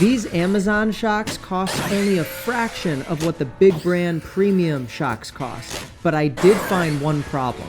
These Amazon shocks cost only a fraction of what the big brand premium shocks cost, but I did find one problem.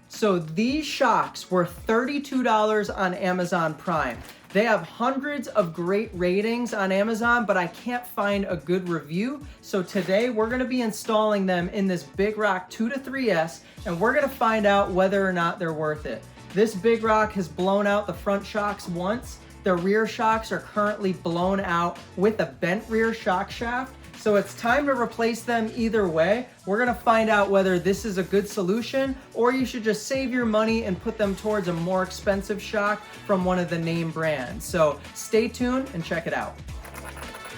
So these shocks were $32 on Amazon Prime. They have hundreds of great ratings on Amazon, but I can't find a good review. So today we're gonna be installing them in this Big Rock 2 to 3S, and we're gonna find out whether or not they're worth it. This Big Rock has blown out the front shocks once. The rear shocks are currently blown out with a bent rear shock shaft. So it's time to replace them either way. We're gonna find out whether this is a good solution or you should just save your money and put them towards a more expensive shock from one of the name brands. So stay tuned and check it out.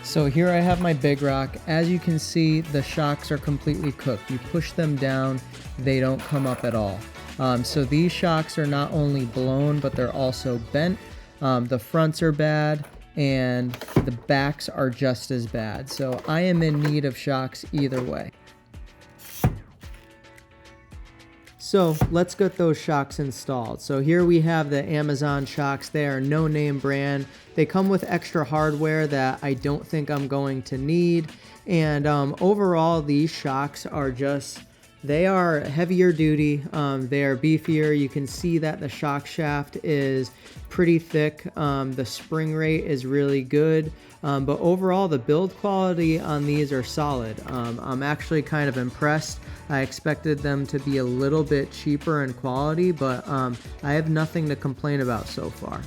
So here I have my Big Rock. As you can see, the shocks are completely cooked. You push them down, they don't come up at all. So these shocks are not only blown, but they're also bent. The fronts are bad and the backs are just as bad. So I am in need of shocks either way. So let's get those shocks installed. So here we have the Amazon shocks. They are no name brand. They come with extra hardware that I don't think I'm going to need. And overall, these shocks are just, they are heavier duty, they are beefier. You can see that the shock shaft is pretty thick. The spring rate is really good, but overall the build quality on these are solid. I'm actually kind of impressed. I expected them to be a little bit cheaper in quality, but I have nothing to complain about so far.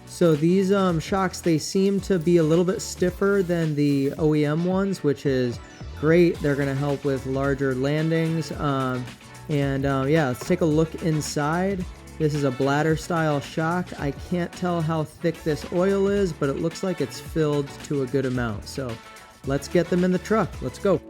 So these shocks, they seem to be a little bit stiffer than the OEM ones, which is great. They're going to help with larger landings. Yeah, let's take a look inside. This is a bladder style shock. I can't tell how thick this oil is, but it looks like it's filled to a good amount. So let's get them in the truck. Let's go.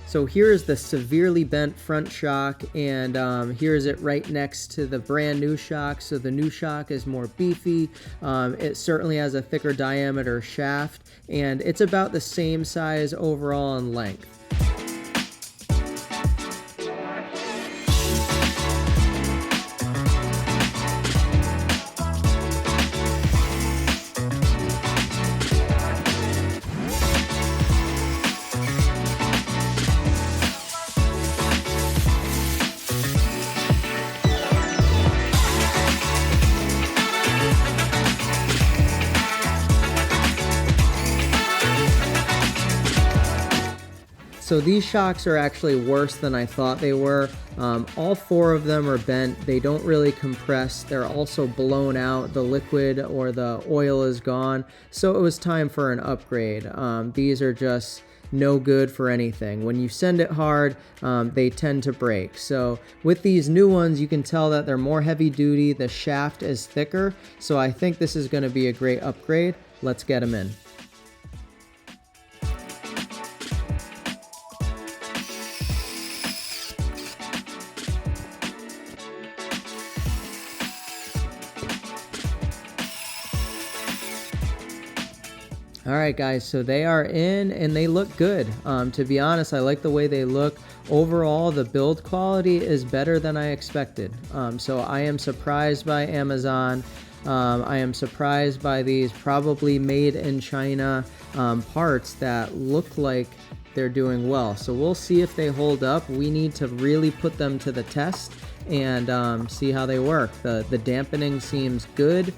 So here is the severely bent front shock, and here is it right next to the brand new shock. So the new shock is more beefy. It certainly has a thicker diameter shaft, and it's about the same size overall in length. So these shocks are actually worse than I thought they were. All four of them are bent. They don't really compress. They're also blown out. The liquid or the oil is gone. So it was time for an upgrade. These are just no good for anything. When you send it hard, they tend to break. So with these new ones, you can tell that they're more heavy duty. The shaft is thicker. So I think this is going to be a great upgrade. Let's get them in. All right, guys, so they are in and they look good. To be honest, I like the way they look. Overall, the build quality is better than I expected. So I am surprised by Amazon. I am surprised by these probably made in China parts that look like they're doing well. So we'll see if they hold up. We need to really put them to the test and see how they work. The dampening seems good.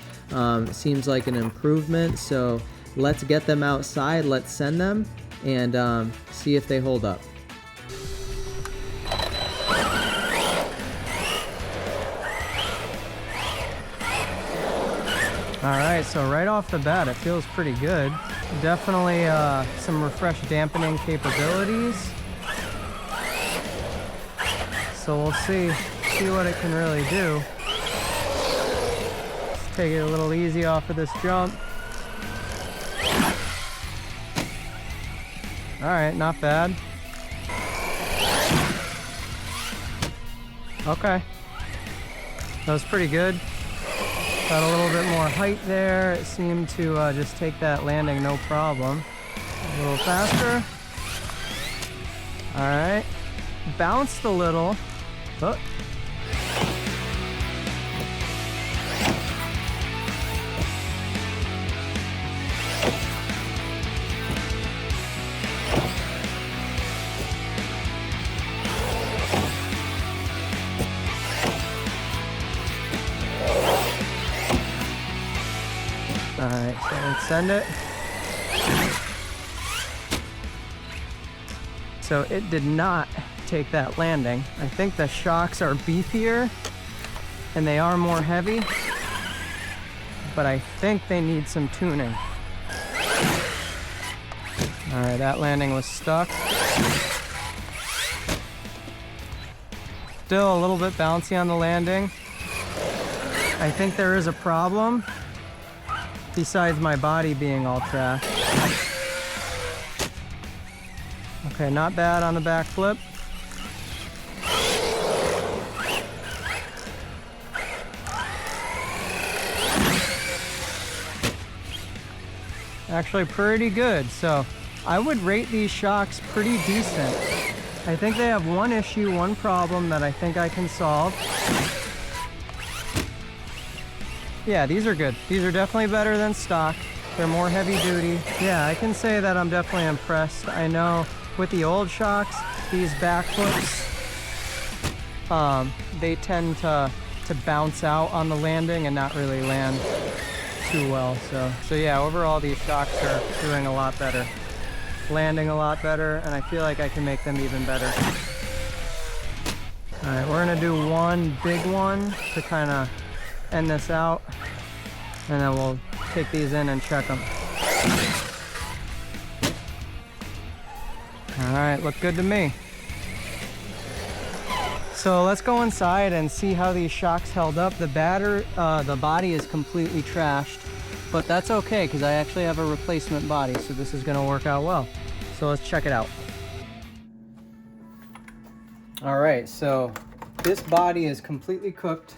Seems like an improvement. So let's get them outside, let's send them, and see if they hold up. Alright, so right off the bat, it feels pretty good. Definitely some refresh dampening capabilities. So we'll see what it can really do. Take it a little easy off of this jump. All right, not bad. Okay, that was pretty good. Got a little bit more height there. It seemed to just take that landing no problem. A little faster. All right, bounced a little. Oh. All right, so let's send it. So it did not take that landing. I think the shocks are beefier and they are more heavy, but I think they need some tuning. All right, that landing was stuck. Still a little bit bouncy on the landing. I think there is a problem besides my body being all trash. Okay, not bad on the back flip. Actually pretty good. So I would rate these shocks pretty decent. I think they have one issue, one problem that I think I can solve. Yeah, these are good. These are definitely better than stock. They're more heavy duty. Yeah, I can say that I'm definitely impressed. I know with the old shocks, these back flips, they tend to bounce out on the landing and not really land too well. So yeah, overall these shocks are doing a lot better. Landing a lot better, and I feel like I can make them even better. All right, we're gonna do one big one to kind of end this out, and then we'll take these in and check them. All right, look good to me. So let's go inside and see how these shocks held up. The body is completely trashed, but that's okay because I actually have a replacement body, so this is gonna work out well. So let's check it out. All right, so this body is completely cooked.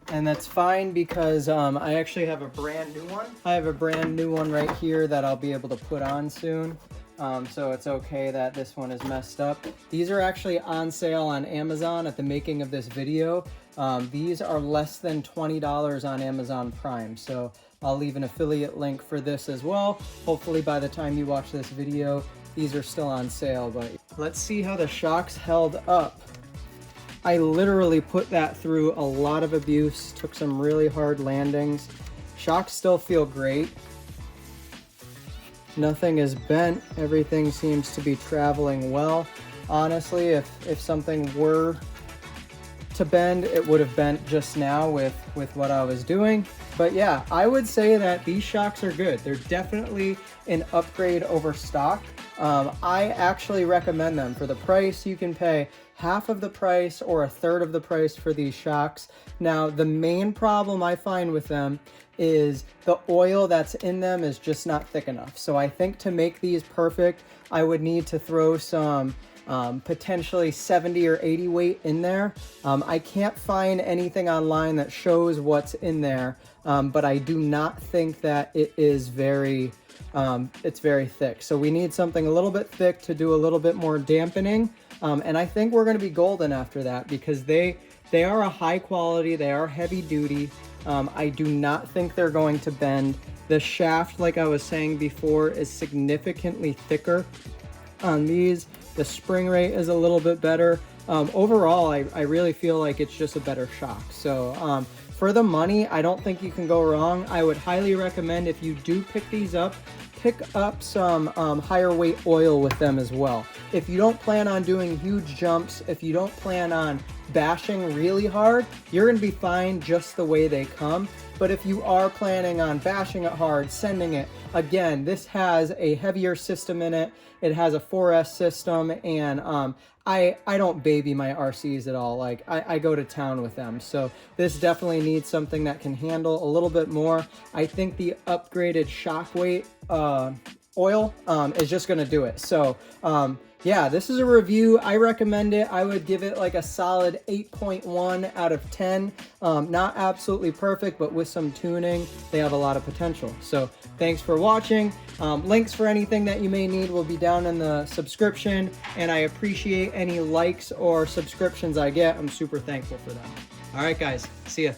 And that's fine because I actually have a brand new one. I have a brand new one right here that I'll be able to put on soon. So it's okay that this one is messed up. These are actually on sale on Amazon at the making of this video. These are less than $20 on Amazon Prime. So I'll leave an affiliate link for this as well. Hopefully by the time you watch this video, these are still on sale. But let's see how the shocks held up. I literally put that through a lot of abuse, took some really hard landings. Shocks still feel great. Nothing is bent. Everything seems to be traveling well. Honestly, if something were to bend, it would have bent just now with what I was doing. But yeah, I would say that these shocks are good. They're definitely an upgrade over stock. I actually recommend them. For the price, you can pay half of the price or a third of the price for these shocks. Now, the main problem I find with them is the oil that's in them is just not thick enough. So I think to make these perfect, I would need to throw some potentially 70 or 80 weight in there. I can't find anything online that shows what's in there, but I do not think that it is it's very thick. So we need something a little bit thick to do a little bit more dampening. And I think we're going to be golden after that because they are a high quality, they are heavy duty. I do not think they're going to bend. The shaft, like I was saying before, is significantly thicker on these. The spring rate is a little bit better. Overall, I really feel like it's just a better shock. So for the money, I don't think you can go wrong. I would highly recommend if you do pick these up, pick up some higher weight oil with them as well. If you don't plan on doing huge jumps, if you don't plan on bashing really hard, you're gonna be fine just the way they come. But if you are planning on bashing it hard, sending it, again, this has a heavier system in it. It has a 4S system, and I don't baby my RCs at all. Like I go to town with them. So this definitely needs something that can handle a little bit more. I think the upgraded shock weight oil is just going to do it. So yeah, this is a review. I recommend it. I would give it like a solid 8.1 out of 10. Not absolutely perfect, but with some tuning, they have a lot of potential. So thanks for watching. Links for anything that you may need will be down in the subscription, and I appreciate any likes or subscriptions I get. I'm super thankful for that. All right, guys, see ya.